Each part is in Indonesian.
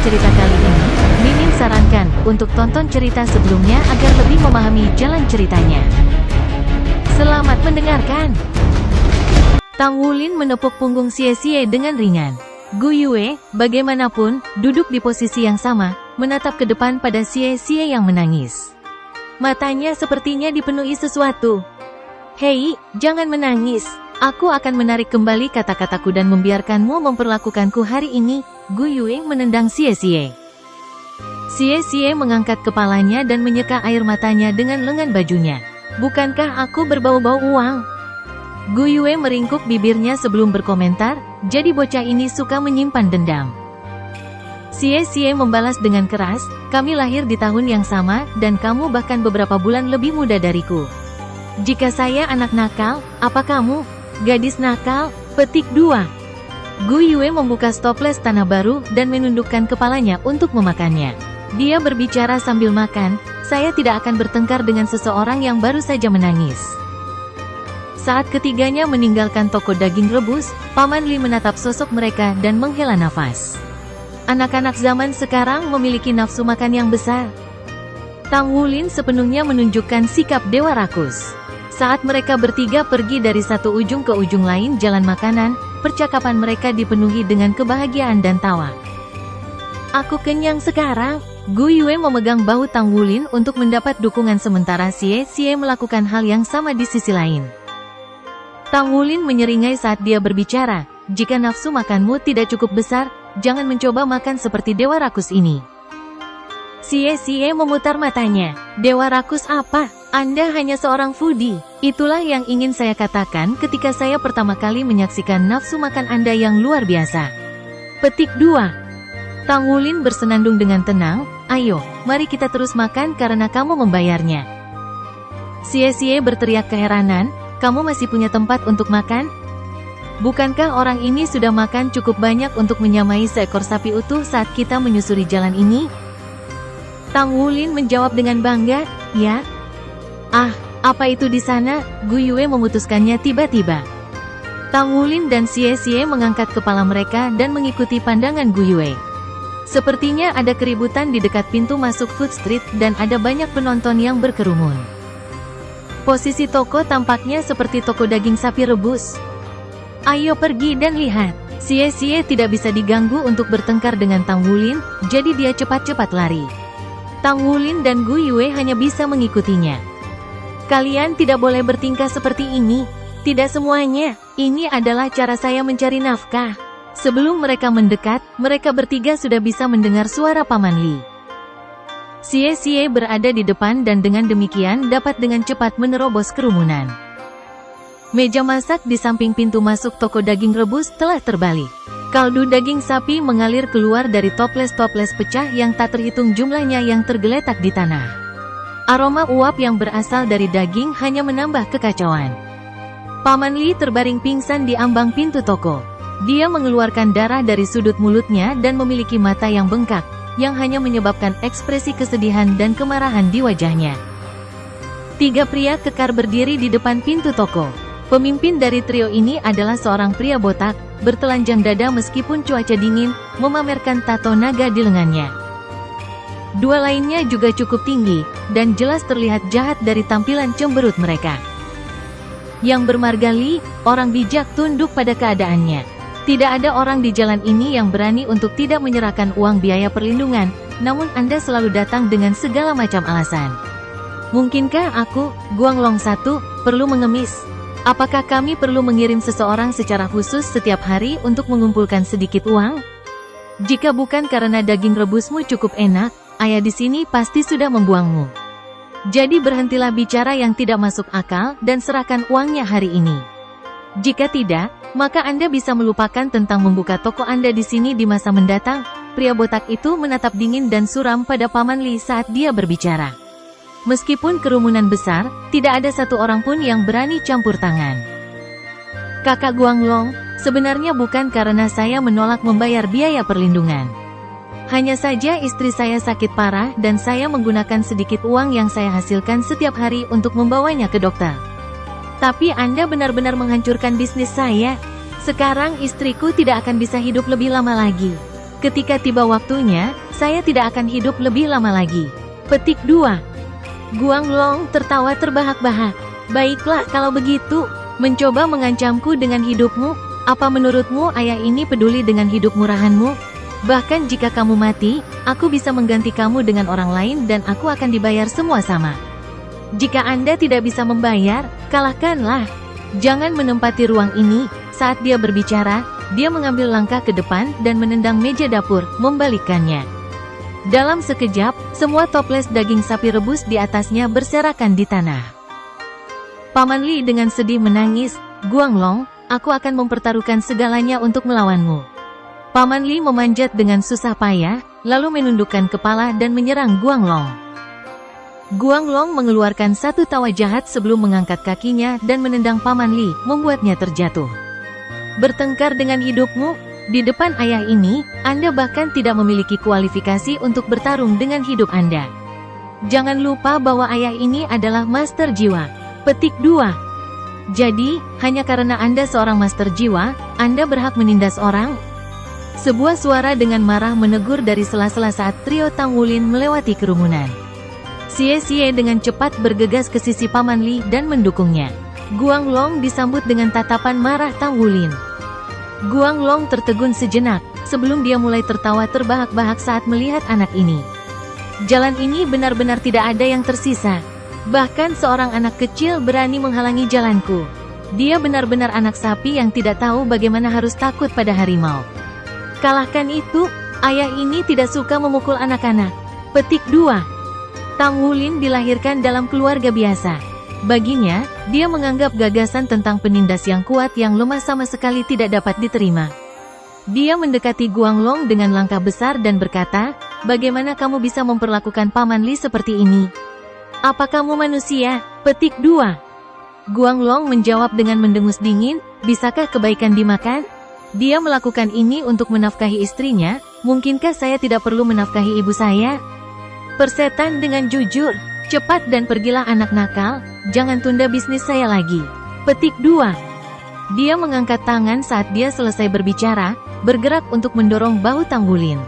cerita kali ini, Mimin sarankan untuk tonton cerita sebelumnya agar lebih memahami jalan ceritanya. Selamat mendengarkan. Tang Wulin menepuk punggung Xie Xie dengan ringan. Gu Yue, bagaimanapun, duduk di posisi yang sama, menatap ke depan pada Xie Xie yang menangis. Matanya sepertinya dipenuhi sesuatu. Hei, jangan menangis. Aku akan menarik kembali kata-kataku dan membiarkanmu memperlakukanku hari ini. Gu Yue menendang Xie Xie. Xie Xie mengangkat kepalanya dan menyeka air matanya dengan lengan bajunya. Bukankah aku berbau-bau uang? Gu Yue meringkuk bibirnya sebelum berkomentar, jadi bocah ini suka menyimpan dendam. Xie Xie membalas dengan keras, kami lahir di tahun yang sama, dan kamu bahkan beberapa bulan lebih muda dariku. Jika saya anak nakal, apa kamu? Gadis nakal? Petik 2. Gu Yue membuka stoples tanah baru, dan menundukkan kepalanya untuk memakannya. Dia berbicara sambil makan, saya tidak akan bertengkar dengan seseorang yang baru saja menangis. Saat ketiganya meninggalkan toko daging rebus, Paman Li menatap sosok mereka dan menghela nafas. Anak-anak zaman sekarang memiliki nafsu makan yang besar. Tang Wulin sepenuhnya menunjukkan sikap dewa rakus. Saat mereka bertiga pergi dari satu ujung ke ujung lain jalan makanan, percakapan mereka dipenuhi dengan kebahagiaan dan tawa. Aku kenyang sekarang. Gu Yue memegang bahu Tang Wulin untuk mendapat dukungan sementara Xie Xie melakukan hal yang sama di sisi lain. Tang Wulin menyeringai saat dia berbicara, jika nafsu makanmu tidak cukup besar, jangan mencoba makan seperti dewa rakus ini. Xie Xie memutar matanya. Dewa rakus apa? Anda hanya seorang foodie. Itulah yang ingin saya katakan ketika saya pertama kali menyaksikan nafsu makan Anda yang luar biasa. Petik 2. Tang Wulin bersenandung dengan tenang, ayo, mari kita terus makan karena kamu membayarnya. Xie Xie berteriak keheranan, kamu masih punya tempat untuk makan? Bukankah orang ini sudah makan cukup banyak untuk menyamai seekor sapi utuh saat kita menyusuri jalan ini? Tang Wulin menjawab dengan bangga, ya. Ah, apa itu di sana? Gu Yue memutuskannya tiba-tiba. Tang Wulin dan Xie Xie mengangkat kepala mereka dan mengikuti pandangan Gu Yue. Sepertinya ada keributan di dekat pintu masuk Food Street dan ada banyak penonton yang berkerumun. Posisi toko tampaknya seperti toko daging sapi rebus. Ayo pergi dan lihat. Xie Xie tidak bisa diganggu untuk bertengkar dengan Tang Wulin, jadi dia cepat-cepat lari. Tang Wulin dan Gu Yue hanya bisa mengikutinya. Kalian tidak boleh bertingkah seperti ini. Tidak semuanya. Ini adalah cara saya mencari nafkah. Sebelum mereka mendekat, mereka bertiga sudah bisa mendengar suara Paman Li. Xie Xie berada di depan dan dengan demikian dapat dengan cepat menerobos kerumunan. Meja masak di samping pintu masuk toko daging rebus telah terbalik. Kaldu daging sapi mengalir keluar dari toples-toples pecah yang tak terhitung jumlahnya yang tergeletak di tanah. Aroma uap yang berasal dari daging hanya menambah kekacauan. Paman Li terbaring pingsan di ambang pintu toko. Dia mengeluarkan darah dari sudut mulutnya dan memiliki mata yang bengkak, yang hanya menyebabkan ekspresi kesedihan dan kemarahan di wajahnya. Tiga pria kekar berdiri di depan pintu toko. Pemimpin dari trio ini adalah seorang pria botak, bertelanjang dada meskipun cuaca dingin, memamerkan tato naga di lengannya. Dua lainnya juga cukup tinggi, dan jelas terlihat jahat dari tampilan cemberut mereka. Yang bermarga Li, orang bijak tunduk pada keadaannya. Tidak ada orang di jalan ini yang berani untuk tidak menyerahkan uang biaya perlindungan, namun Anda selalu datang dengan segala macam alasan. Mungkinkah aku, Guanglong 1, perlu mengemis? Apakah kami perlu mengirim seseorang secara khusus setiap hari untuk mengumpulkan sedikit uang? Jika bukan karena daging rebusmu cukup enak, ayah di sini pasti sudah membuangmu. Jadi berhentilah bicara yang tidak masuk akal dan serahkan uangnya hari ini. Jika tidak, maka Anda bisa melupakan tentang membuka toko Anda di sini di masa mendatang. Pria botak itu menatap dingin dan suram pada Paman Li saat dia berbicara. Meskipun kerumunan besar, tidak ada satu orang pun yang berani campur tangan. Kakak Guanglong, sebenarnya bukan karena saya menolak membayar biaya perlindungan. Hanya saja istri saya sakit parah dan saya menggunakan sedikit uang yang saya hasilkan setiap hari untuk membawanya ke dokter. Tapi Anda benar-benar menghancurkan bisnis saya. Sekarang istriku tidak akan bisa hidup lebih lama lagi. Ketika tiba waktunya, saya tidak akan hidup lebih lama lagi. Petik 2. Guanglong tertawa terbahak-bahak. Baiklah kalau begitu, mencoba mengancamku dengan hidupmu. Apa menurutmu ayah ini peduli dengan hidup murahanmu? Bahkan jika kamu mati, aku bisa mengganti kamu dengan orang lain dan aku akan dibayar semua sama. Jika Anda tidak bisa membayar, kalahkanlah. Jangan menempati ruang ini. Saat dia berbicara, dia mengambil langkah ke depan dan menendang meja dapur, membalikkannya. Dalam sekejap, semua toples daging sapi rebus di atasnya berserakan di tanah. Paman Li dengan sedih menangis, Guanglong, aku akan mempertaruhkan segalanya untuk melawanmu. Paman Li memanjat dengan susah payah, lalu menundukkan kepala dan menyerang Guanglong. Guanglong mengeluarkan satu tawa jahat sebelum mengangkat kakinya dan menendang Paman Li, membuatnya terjatuh. Bertengkar dengan hidupmu? Di depan ayah ini, Anda bahkan tidak memiliki kualifikasi untuk bertarung dengan hidup Anda. Jangan lupa bahwa ayah ini adalah master jiwa. Petik 2. Jadi, hanya karena Anda seorang master jiwa, Anda berhak menindas orang? Sebuah suara dengan marah menegur dari sela-sela saat trio Tang Wulin melewati kerumunan. Xie dengan cepat bergegas ke sisi Paman Li dan mendukungnya. Guanglong disambut dengan tatapan marah Tang Wulin. Guanglong tertegun sejenak, sebelum dia mulai tertawa terbahak-bahak saat melihat anak ini. Jalan ini benar-benar tidak ada yang tersisa. Bahkan seorang anak kecil berani menghalangi jalanku. Dia benar-benar anak sapi yang tidak tahu bagaimana harus takut pada harimau. Kalahkan itu, ayah ini tidak suka memukul anak-anak. Petik 2. Tang Wulin dilahirkan dalam keluarga biasa. Baginya, dia menganggap gagasan tentang penindas yang kuat yang lemah sama sekali tidak dapat diterima. Dia mendekati Guanglong dengan langkah besar dan berkata, bagaimana kamu bisa memperlakukan Paman Li seperti ini? Apa kamu manusia? Petik 2. Guanglong menjawab dengan mendengus dingin, bisakah kebaikan dimakan? Dia melakukan ini untuk menafkahi istrinya, mungkinkah saya tidak perlu menafkahi ibu saya? Persetan dengan jujur, cepat dan pergilah anak nakal, jangan tunda bisnis saya lagi. Petik 2. Dia mengangkat tangan saat dia selesai berbicara, bergerak untuk mendorong bahu Tang Wulin.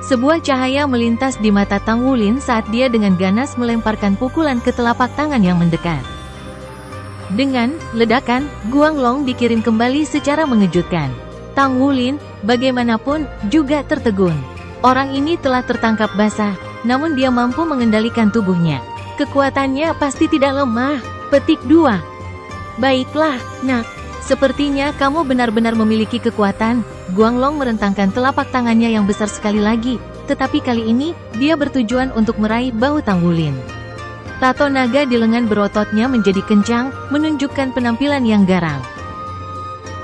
Sebuah cahaya melintas di mata Tang Wulin saat dia dengan ganas melemparkan pukulan ke telapak tangan yang mendekat. Dengan ledakan, Guanglong dikirim kembali secara mengejutkan. Tang Wulin, bagaimanapun, juga tertegun. Orang ini telah tertangkap basah, namun dia mampu mengendalikan tubuhnya. Kekuatannya pasti tidak lemah. Petik 2. Baiklah, nak. Sepertinya kamu benar-benar memiliki kekuatan. Guanglong merentangkan telapak tangannya yang besar sekali lagi, tetapi kali ini, dia bertujuan untuk meraih bahu Tang Wulin. Tato naga di lengan berototnya menjadi kencang, menunjukkan penampilan yang garang.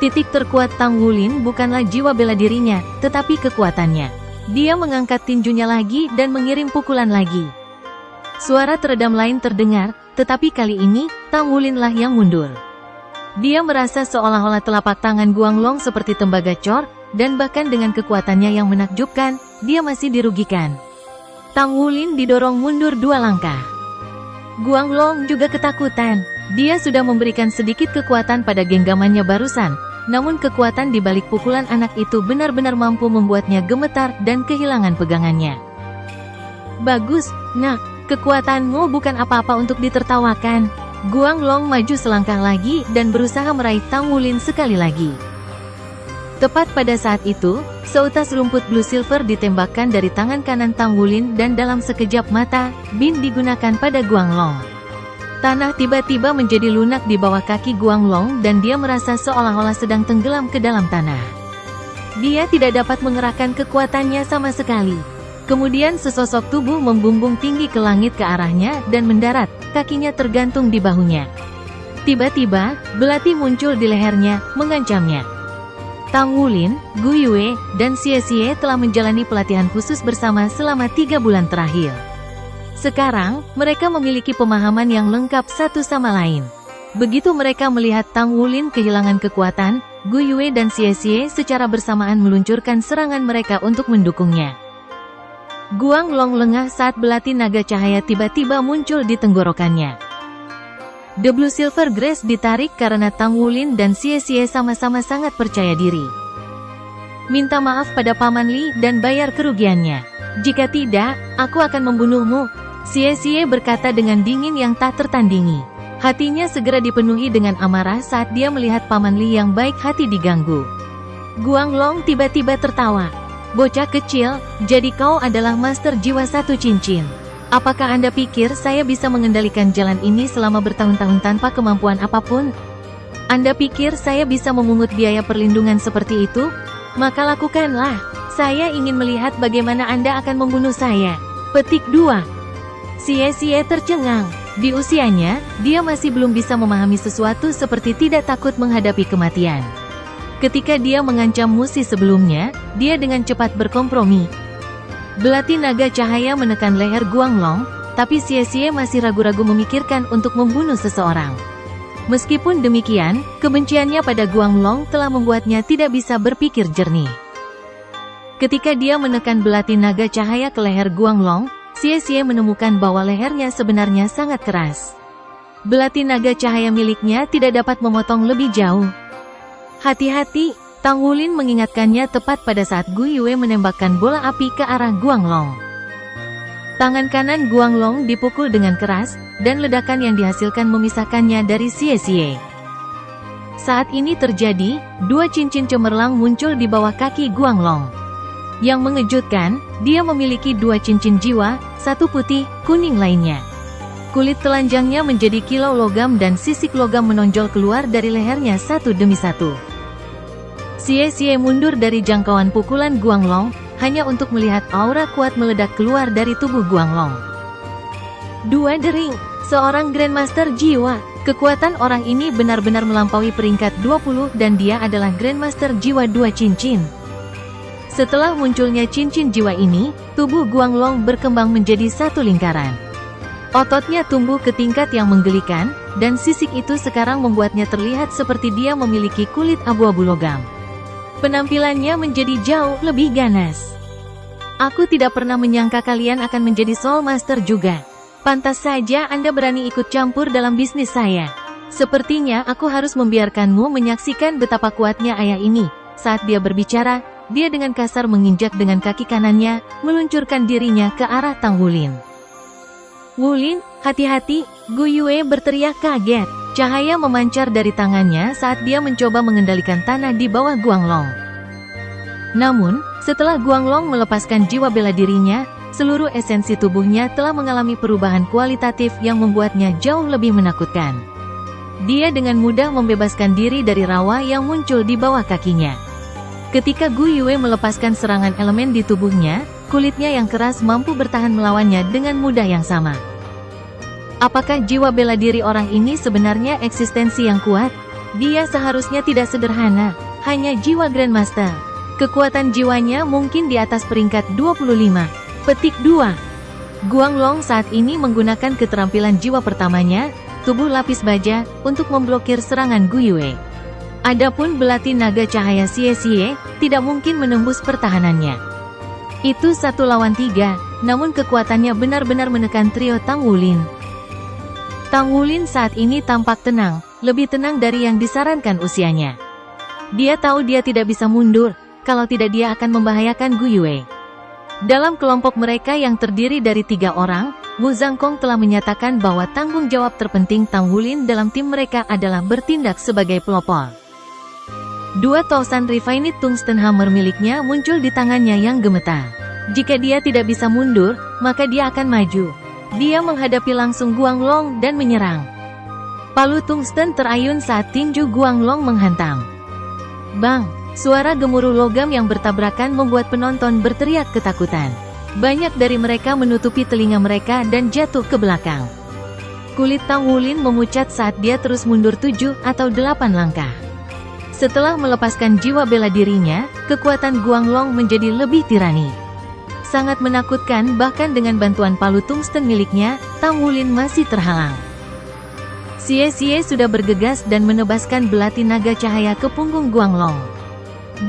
Titik terkuat Tang Wulin bukanlah jiwa bela dirinya, tetapi kekuatannya. Dia mengangkat tinjunya lagi dan mengirim pukulan lagi. Suara teredam lain terdengar, tetapi kali ini, Tang Wulinlah yang mundur. Dia merasa seolah-olah telapak tangan Guanglong seperti tembaga cor, dan bahkan dengan kekuatannya yang menakjubkan, dia masih dirugikan. Tang Wulin didorong mundur 2 langkah. Guanglong juga ketakutan. Dia sudah memberikan sedikit kekuatan pada genggamannya barusan, namun kekuatan di balik pukulan anak itu benar-benar mampu membuatnya gemetar dan kehilangan pegangannya. Bagus, nak, kekuatanmu bukan apa-apa untuk ditertawakan. Guanglong maju selangkah lagi dan berusaha meraih Tang Wulin sekali lagi. Tepat pada saat itu, seutas rumput blue silver ditembakkan dari tangan kanan Tang Wulin dan dalam sekejap mata, bin digunakan pada Guanglong. Tanah tiba-tiba menjadi lunak di bawah kaki Guanglong dan dia merasa seolah-olah sedang tenggelam ke dalam tanah. Dia tidak dapat mengerahkan kekuatannya sama sekali. Kemudian sesosok tubuh membumbung tinggi ke langit ke arahnya dan mendarat, kakinya tergantung di bahunya. Tiba-tiba, belati muncul di lehernya, mengancamnya. Tang Wulin, Gu Yue, dan Xie telah menjalani pelatihan khusus bersama selama 3 bulan terakhir. Sekarang, mereka memiliki pemahaman yang lengkap satu sama lain. Begitu mereka melihat Tang Wulin kehilangan kekuatan, Gu Yue dan Xie secara bersamaan meluncurkan serangan mereka untuk mendukungnya. Guanglong lengah saat belati naga cahaya tiba-tiba muncul di tenggorokannya. The Blue Silver Grace ditarik karena Tang Wulin dan Xie sama-sama sangat percaya diri. Minta maaf pada Paman Li dan bayar kerugiannya. Jika tidak, aku akan membunuhmu. Xie berkata dengan dingin yang tak tertandingi. Hatinya segera dipenuhi dengan amarah saat dia melihat Paman Li yang baik hati diganggu. Guanglong tiba-tiba tertawa. Bocah kecil, jadi kau adalah master jiwa satu cincin. Apakah Anda pikir saya bisa mengendalikan jalan ini selama bertahun-tahun tanpa kemampuan apapun? Anda pikir saya bisa memungut biaya perlindungan seperti itu? Maka lakukanlah. Saya ingin melihat bagaimana Anda akan membunuh saya. Petik 2. Xie tercengang. Di usianya, dia masih belum bisa memahami sesuatu seperti tidak takut menghadapi kematian. Ketika dia mengancam musuh sebelumnya, dia dengan cepat berkompromi. Belati naga cahaya menekan leher Guanglong, tapi Xie masih ragu-ragu memikirkan untuk membunuh seseorang. Meskipun demikian, kebenciannya pada Guanglong telah membuatnya tidak bisa berpikir jernih. Ketika dia menekan belati naga cahaya ke leher Guanglong, Xie menemukan bahwa lehernya sebenarnya sangat keras. Belati naga cahaya miliknya tidak dapat memotong lebih jauh. Hati-hati, Tang Wulin mengingatkannya tepat pada saat Gu Yue menembakkan bola api ke arah Guanglong. Tangan kanan Guanglong dipukul dengan keras, dan ledakan yang dihasilkan memisahkannya dari Xie. Saat ini terjadi, dua cincin cemerlang muncul di bawah kaki Guanglong. Yang mengejutkan, dia memiliki dua cincin jiwa, satu putih, kuning lainnya. Kulit telanjangnya menjadi kilau logam dan sisik logam menonjol keluar dari lehernya satu demi satu. Xie mundur dari jangkauan pukulan Guanglong, hanya untuk melihat aura kuat meledak keluar dari tubuh Guanglong. Dua dering, seorang Grandmaster jiwa. Kekuatan orang ini benar-benar melampaui peringkat 20 dan dia adalah Grandmaster jiwa 2 cincin. Setelah munculnya cincin jiwa ini, tubuh Guanglong berkembang menjadi satu lingkaran. Ototnya tumbuh ke tingkat yang menggelikan, dan sisik itu sekarang membuatnya terlihat seperti dia memiliki kulit abu-abu logam. Penampilannya menjadi jauh lebih ganas. Aku tidak pernah menyangka kalian akan menjadi Soul Master juga. Pantas saja Anda berani ikut campur dalam bisnis saya. Sepertinya aku harus membiarkanmu menyaksikan betapa kuatnya ayah ini. Saat dia berbicara, dia dengan kasar menginjak dengan kaki kanannya, meluncurkan dirinya ke arah Tang Wulin. Wulin, hati-hati, Gu Yue berteriak kaget. Cahaya memancar dari tangannya saat dia mencoba mengendalikan tanah di bawah Guanglong. Namun, setelah Guanglong melepaskan jiwa bela dirinya, seluruh esensi tubuhnya telah mengalami perubahan kualitatif yang membuatnya jauh lebih menakutkan. Dia dengan mudah membebaskan diri dari rawa yang muncul di bawah kakinya. Ketika Gu Yue melepaskan serangan elemen di tubuhnya, kulitnya yang keras mampu bertahan melawannya dengan mudah yang sama. Apakah jiwa bela diri orang ini sebenarnya eksistensi yang kuat? Dia seharusnya tidak sederhana, hanya jiwa Grandmaster. Kekuatan jiwanya mungkin di atas peringkat 25. Petik 2. Guanglong saat ini menggunakan keterampilan jiwa pertamanya, tubuh lapis baja, untuk memblokir serangan Gu Yue. Adapun belati naga cahaya Xie tidak mungkin menembus pertahanannya. Itu 1 lawan 3, namun kekuatannya benar-benar menekan trio Tang Wulin. Tang Wulin saat ini tampak tenang, lebih tenang dari yang disarankan usianya. Dia tahu dia tidak bisa mundur, kalau tidak dia akan membahayakan Gu Yue. Dalam kelompok mereka yang terdiri dari 3 orang, Wu Zhangkong telah menyatakan bahwa tanggung jawab terpenting Tang Wulin dalam tim mereka adalah bertindak sebagai pelopor. 2 tosan Refined Tungsten Hammer miliknya muncul di tangannya yang gemetar. Jika dia tidak bisa mundur, maka dia akan maju. Dia menghadapi langsung Guanglong dan menyerang. Palu tungsten terayun saat tinju Guanglong menghantam. Bang! Suara gemuruh logam yang bertabrakan membuat penonton berteriak ketakutan. Banyak dari mereka menutupi telinga mereka dan jatuh ke belakang. Kulit Tang Wulin memucat saat dia terus mundur 7 atau 8 langkah. Setelah melepaskan jiwa bela dirinya, kekuatan Guanglong menjadi lebih tirani. Sangat menakutkan, bahkan dengan bantuan palu tungsten miliknya, Tang Wulin masih terhalang. Xie sudah bergegas dan menebaskan belati naga cahaya ke punggung Guanglong.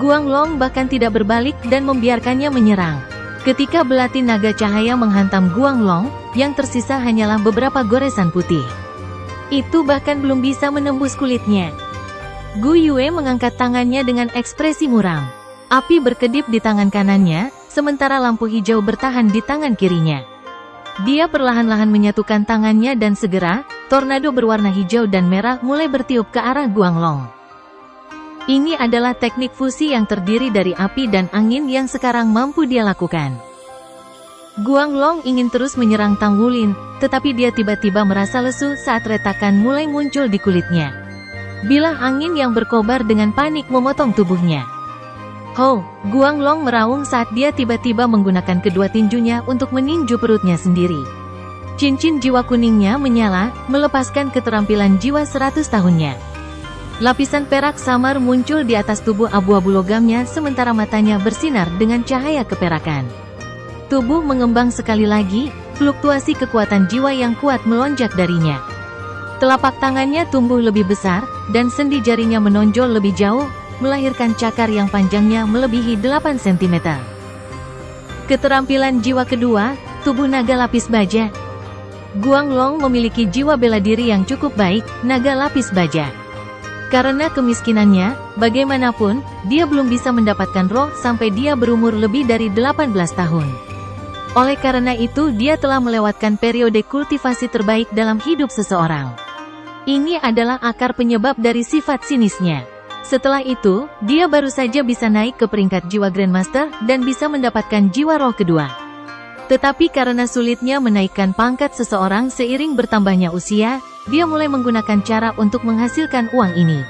Guanglong bahkan tidak berbalik dan membiarkannya menyerang. Ketika belati naga cahaya menghantam Guanglong, yang tersisa hanyalah beberapa goresan putih. Itu bahkan belum bisa menembus kulitnya. Gu Yue mengangkat tangannya dengan ekspresi muram. Api berkedip di tangan kanannya, sementara lampu hijau bertahan di tangan kirinya. Dia perlahan-lahan menyatukan tangannya dan segera, tornado berwarna hijau dan merah mulai bertiup ke arah Guanglong. Ini adalah teknik fusi yang terdiri dari api dan angin yang sekarang mampu dia lakukan. Guanglong ingin terus menyerang Tang Wulin, tetapi dia tiba-tiba merasa lesu saat retakan mulai muncul di kulitnya. Bilah angin yang berkobar dengan panik memotong tubuhnya. Ho, Guanglong meraung saat dia tiba-tiba menggunakan kedua tinjunya untuk meninju perutnya sendiri. Cincin jiwa kuningnya menyala, melepaskan keterampilan jiwa 100 tahunnya. Lapisan perak samar muncul di atas tubuh abu-abu logamnya sementara matanya bersinar dengan cahaya keperakan. Tubuh mengembang sekali lagi, fluktuasi kekuatan jiwa yang kuat melonjak darinya. Telapak tangannya tumbuh lebih besar, dan sendi jarinya menonjol lebih jauh, melahirkan cakar yang panjangnya melebihi 8 cm. Keterampilan jiwa kedua, tubuh naga lapis baja. Guanglong memiliki jiwa bela diri yang cukup baik, naga lapis baja. Karena kemiskinannya, bagaimanapun, dia belum bisa mendapatkan roh sampai dia berumur lebih dari 18 tahun. Oleh karena itu dia telah melewatkan periode kultivasi terbaik dalam hidup seseorang. Ini adalah akar penyebab dari sifat sinisnya. Setelah itu, dia baru saja bisa naik ke peringkat jiwa Grandmaster dan bisa mendapatkan jiwa roh kedua. Tetapi karena sulitnya menaikkan pangkat seseorang seiring bertambahnya usia, dia mulai menggunakan cara untuk menghasilkan uang ini.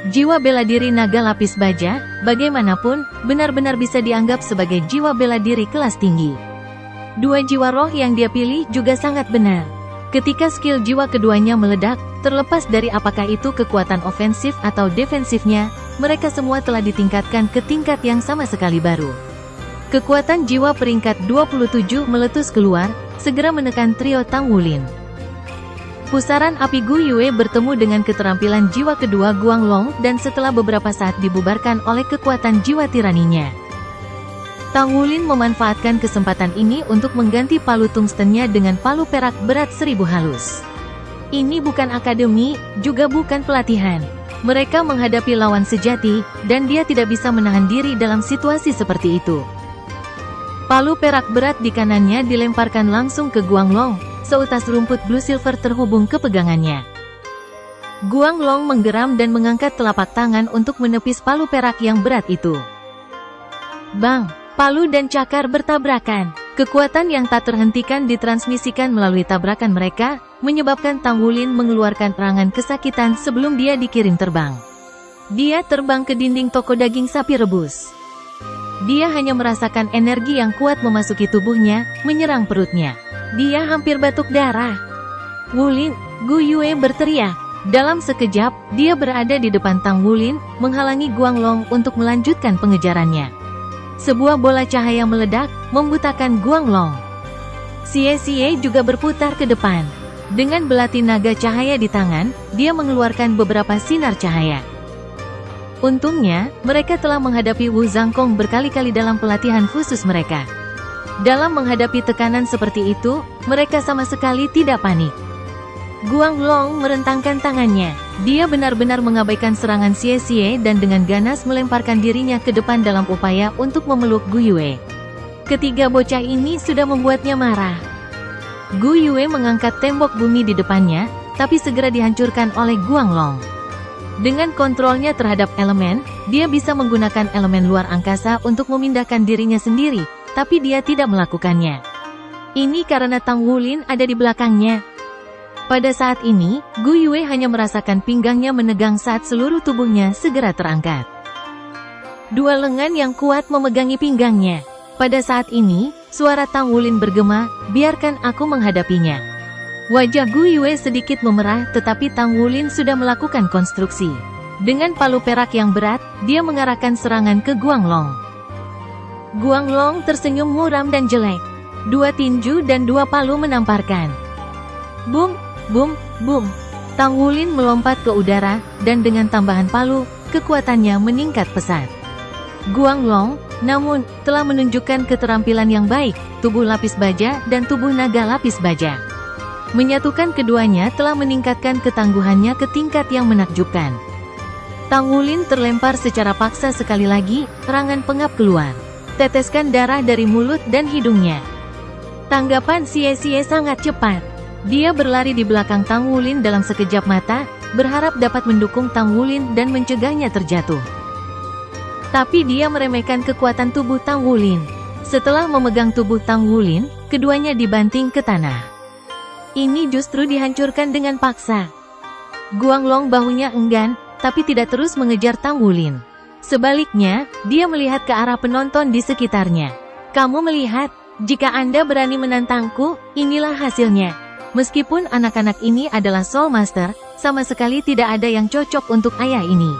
Jiwa bela diri naga lapis baja, bagaimanapun, benar-benar bisa dianggap sebagai jiwa bela diri kelas tinggi. Dua jiwa roh yang dia pilih juga sangat benar. Ketika skill jiwa keduanya meledak, terlepas dari apakah itu kekuatan ofensif atau defensifnya, mereka semua telah ditingkatkan ke tingkat yang sama sekali baru. Kekuatan jiwa peringkat 27 meletus keluar, segera menekan trio Tang Wulin. Pusaran api Gu Yue bertemu dengan keterampilan jiwa kedua Guanglong dan setelah beberapa saat dibubarkan oleh kekuatan jiwa tiraninya. Tang Wulin memanfaatkan kesempatan ini untuk mengganti palu tungstennya dengan palu perak berat 1000 halus. Ini bukan akademi, juga bukan pelatihan. Mereka menghadapi lawan sejati, dan dia tidak bisa menahan diri dalam situasi seperti itu. Palu perak berat di kanannya dilemparkan langsung ke Guanglong, seutas rumput blue silver terhubung ke pegangannya. Guanglong menggeram dan mengangkat telapak tangan untuk menepis palu perak yang berat itu. Bang! Palu dan cakar bertabrakan. Kekuatan yang tak terhentikan ditransmisikan melalui tabrakan mereka, menyebabkan Tang Wulin mengeluarkan erangan kesakitan sebelum dia dikirim terbang. Dia terbang ke dinding toko daging sapi rebus. Dia hanya merasakan energi yang kuat memasuki tubuhnya, menyerang perutnya. Dia hampir batuk darah. Wulin, Gu Yue berteriak. Dalam sekejap, dia berada di depan Tang Wulin, menghalangi Guanglong untuk melanjutkan pengejarannya. Sebuah bola cahaya meledak, membutakan Guanglong. Xie juga berputar ke depan. Dengan belati naga cahaya di tangan, dia mengeluarkan beberapa sinar cahaya. Untungnya, mereka telah menghadapi Wu Zhangkong berkali-kali dalam pelatihan khusus mereka. Dalam menghadapi tekanan seperti itu, mereka sama sekali tidak panik. Guanglong merentangkan tangannya. Dia benar-benar mengabaikan serangan Xie dan dengan ganas melemparkan dirinya ke depan dalam upaya untuk memeluk Gu Yue. Ketiga bocah ini sudah membuatnya marah. Gu Yue mengangkat tembok bumi di depannya, tapi segera dihancurkan oleh Guanglong. Dengan kontrolnya terhadap elemen, dia bisa menggunakan elemen luar angkasa untuk memindahkan dirinya sendiri, tapi dia tidak melakukannya. Ini karena Tang Wulin ada di belakangnya. Pada saat ini, Gu Yue hanya merasakan pinggangnya menegang saat seluruh tubuhnya segera terangkat. Dua lengan yang kuat memegangi pinggangnya. Pada saat ini, suara Tang Wulin bergema, "Biarkan aku menghadapinya." Wajah Gu Yue sedikit memerah tetapi Tang Wulin sudah melakukan konstruksi. Dengan palu perak yang berat, dia mengarahkan serangan ke Guanglong. Guanglong tersenyum muram dan jelek. Dua tinju dan dua palu menamparkan. Bum! Bum, bum. Tang Wulin melompat ke udara, dan dengan tambahan palu, kekuatannya meningkat pesat. Guanglong, namun, telah menunjukkan keterampilan yang baik, tubuh lapis baja dan tubuh naga lapis baja. Menyatukan keduanya telah meningkatkan ketangguhannya ke tingkat yang menakjubkan. Tang Wulin terlempar secara paksa sekali lagi, serangan pengap keluar. Teteskan darah dari mulut dan hidungnya. Tanggapan Xie sangat cepat. Dia berlari di belakang Tang Wulin dalam sekejap mata, berharap dapat mendukung Tang Wulin dan mencegahnya terjatuh. Tapi dia meremehkan kekuatan tubuh Tang Wulin. Setelah memegang tubuh Tang Wulin, keduanya dibanting ke tanah. Ini justru dihancurkan dengan paksa. Guanglong bahunya enggan, tapi tidak terus mengejar Tang Wulin. Sebaliknya, dia melihat ke arah penonton di sekitarnya. Kamu melihat, jika Anda berani menantangku, inilah hasilnya. Meskipun anak-anak ini adalah Soul Master, sama sekali tidak ada yang cocok untuk ayah ini.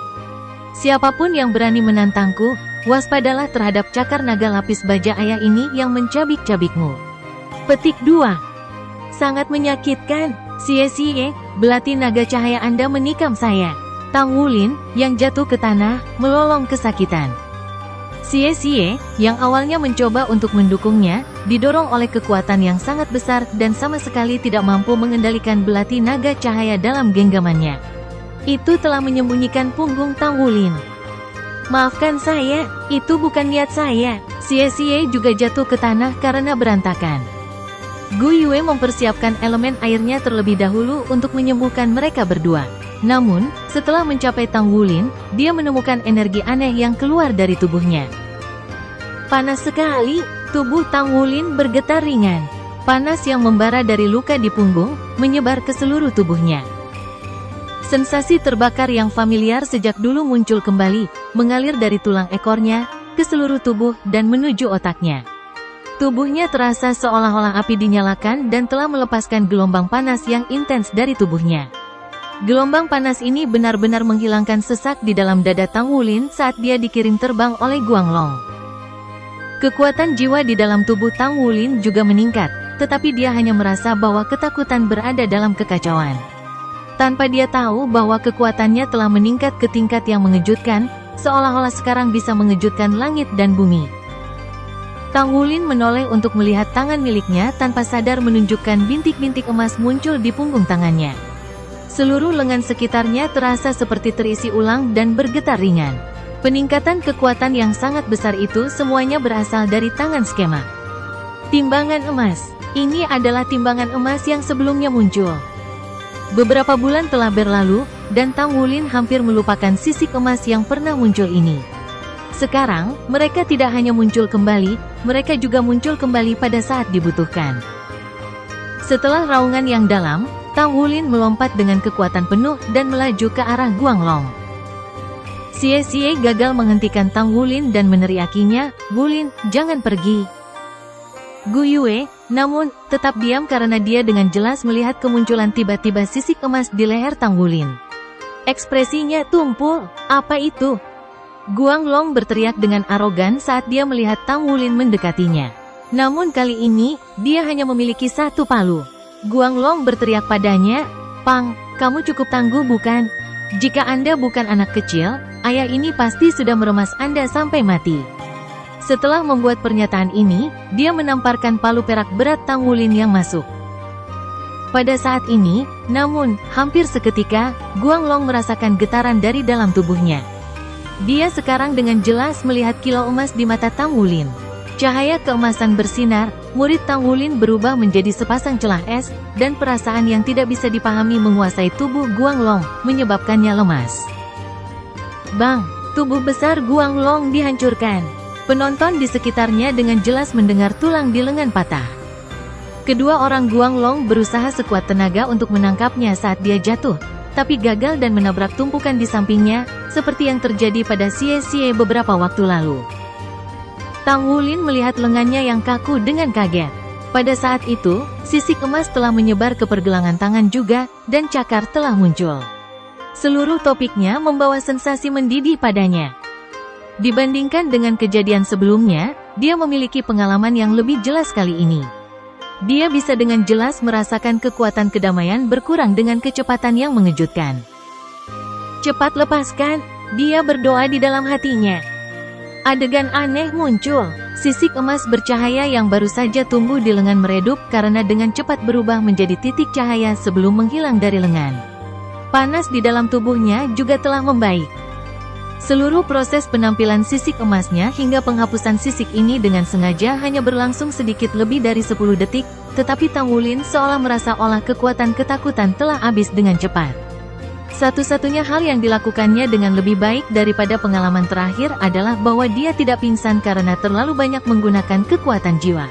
Siapapun yang berani menantangku, waspadalah terhadap cakar naga lapis baja ayah ini yang mencabik-cabikmu. Petik 2. Sangat menyakitkan, Xie, belati naga cahaya Anda menikam saya. Tang Wulin, yang jatuh ke tanah, melolong kesakitan. Xie, yang awalnya mencoba untuk mendukungnya, didorong oleh kekuatan yang sangat besar dan sama sekali tidak mampu mengendalikan belati naga cahaya dalam genggamannya. Itu telah menyembunyikan punggung Tang Wulin. Maafkan saya, itu bukan niat saya. Xie juga jatuh ke tanah karena berantakan. Gu Yue mempersiapkan elemen airnya terlebih dahulu untuk menyembuhkan mereka berdua. Namun, setelah mencapai Tang Wulin, dia menemukan energi aneh yang keluar dari tubuhnya. Panas sekali, tubuh Tang Wulin bergetar ringan. Panas yang membara dari luka di punggung, menyebar ke seluruh tubuhnya. Sensasi terbakar yang familiar sejak dulu muncul kembali, mengalir dari tulang ekornya, ke seluruh tubuh dan menuju otaknya. Tubuhnya terasa seolah-olah api dinyalakan dan telah melepaskan gelombang panas yang intens dari tubuhnya. Gelombang panas ini benar-benar menghilangkan sesak di dalam dada Tang Wulin saat dia dikirim terbang oleh Guanglong. Kekuatan jiwa di dalam tubuh Tang Wulin juga meningkat, tetapi dia hanya merasa bahwa ketakutan berada dalam kekacauan. Tanpa dia tahu bahwa kekuatannya telah meningkat ke tingkat yang mengejutkan, seolah-olah sekarang bisa mengejutkan langit dan bumi. Tang Wulin menoleh untuk melihat tangan miliknya tanpa sadar menunjukkan bintik-bintik emas muncul di punggung tangannya. Seluruh lengan sekitarnya terasa seperti terisi ulang dan bergetar ringan. Peningkatan kekuatan yang sangat besar itu semuanya berasal dari tangan skema. Timbangan emas. Ini adalah timbangan emas yang sebelumnya muncul. Beberapa bulan telah berlalu, dan Tang Wulin hampir melupakan sisik emas yang pernah muncul ini. Sekarang, mereka tidak hanya muncul kembali, mereka juga muncul kembali pada saat dibutuhkan. Setelah raungan yang dalam, Tang Wulin melompat dengan kekuatan penuh dan melaju ke arah Guanglong. Xie gagal menghentikan Tang Wulin dan meneriakinya, "Wulin, jangan pergi." Gu Yue, namun, tetap diam karena dia dengan jelas melihat kemunculan tiba-tiba sisik emas di leher Tang Wulin. Ekspresinya tumpul. Apa itu? Guanglong berteriak dengan arogan saat dia melihat Tang Wulin mendekatinya. Namun kali ini, dia hanya memiliki satu palu. Guanglong berteriak padanya, "Pang, kamu cukup tangguh bukan? Jika Anda bukan anak kecil, ayah ini pasti sudah meremas Anda sampai mati." Setelah membuat pernyataan ini, dia menamparkan palu perak berat Tang Wulin yang masuk. Pada saat ini, namun, hampir seketika, Guanglong merasakan getaran dari dalam tubuhnya. Dia sekarang dengan jelas melihat kilau emas di mata Tang Wulin. Cahaya keemasan bersinar, murid Tang Wulin berubah menjadi sepasang celah es, dan perasaan yang tidak bisa dipahami menguasai tubuh Guanglong, menyebabkannya lemas. Bang! Tubuh besar Guanglong dihancurkan. Penonton di sekitarnya dengan jelas mendengar tulang di lengan patah. Kedua orang Guanglong berusaha sekuat tenaga untuk menangkapnya saat dia jatuh, tapi gagal dan menabrak tumpukan di sampingnya, seperti yang terjadi pada Xie beberapa waktu lalu. Tang Wulin melihat lengannya yang kaku dengan kaget. Pada saat itu, sisik emas telah menyebar ke pergelangan tangan juga, dan cakar telah muncul. Seluruh topiknya membawa sensasi mendidih padanya. Dibandingkan dengan kejadian sebelumnya, dia memiliki pengalaman yang lebih jelas kali ini. Dia bisa dengan jelas merasakan kekuatan kedamaian berkurang dengan kecepatan yang mengejutkan. "Cepat lepaskan," dia berdoa di dalam hatinya. Adegan aneh muncul. Sisik emas bercahaya yang baru saja tumbuh di lengan meredup karena dengan cepat berubah menjadi titik cahaya sebelum menghilang dari lengan. Panas di dalam tubuhnya juga telah membaik. Seluruh proses penampilan sisik emasnya hingga penghapusan sisik ini dengan sengaja hanya berlangsung sedikit lebih dari 10 detik, tetapi Tang Wulin seolah merasa kekuatan ketakutan telah habis dengan cepat. Satu-satunya hal yang dilakukannya dengan lebih baik daripada pengalaman terakhir adalah bahwa dia tidak pingsan karena terlalu banyak menggunakan kekuatan jiwa.